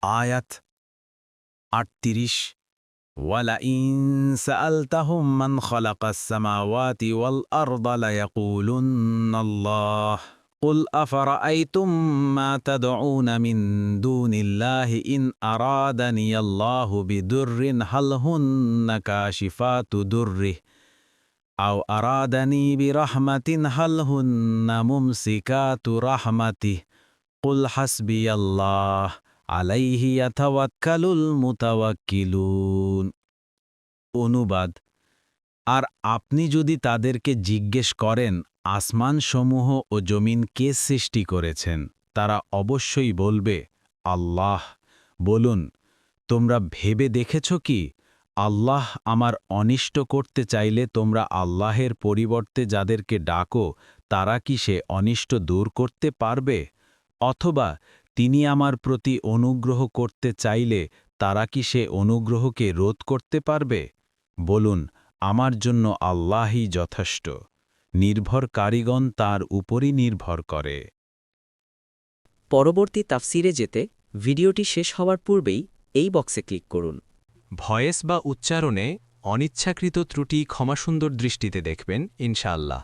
আয়াত ৩৮ ওয়ালাইন সাআলতাহুম মান খালাকাস সামাওয়াতি ওয়াল আরদা লায়াকুলুন্নাল্লাহ قل أفرأيتم ما تدعون من دون الله إن أرادني الله بضر هل هن كاشفات ضره أو أرادني برحمة هل هن ممسكات رحمته قل حسبي الله আলাইহি ইয়াতাওয়াক্কালুল মুতাওয়াক্কিলুন। অনুবাদ, আর আপনি যদি তাদেরকে জিজ্ঞেস করেন আসমানসমূহ ও জমিন কে সৃষ্টি করেছেন, তারা অবশ্যই বলবে আল্লাহ। বলুন, তোমরা ভেবে দেখেছ কি আল্লাহ আমার অনিষ্ট করতে চাইলে তোমরা আল্লাহের পরিবর্তে যাদেরকে ডাকো তারা কি সে অনিষ্ট দূর করতে পারবে? অথবা তিনি আমার প্রতি অনুগ্রহ করতে চাইলে তারা কি সে অনুগ্রহকে রোধ করতে পারবে? বলুন, আমার জন্য আল্লাহই যথেষ্ট, নির্ভরকারীগণ তার উপরই নির্ভর করে। পরবর্তী তাফসিরে যেতে ভিডিওটি শেষ হওয়ার পূর্বেই এই বক্সে ক্লিক করুন। ভয়েস বা উচ্চারণে অনিচ্ছাকৃত ত্রুটি ক্ষমাসুন্দর দৃষ্টিতে দেখবেন ইনশাআল্লাহ।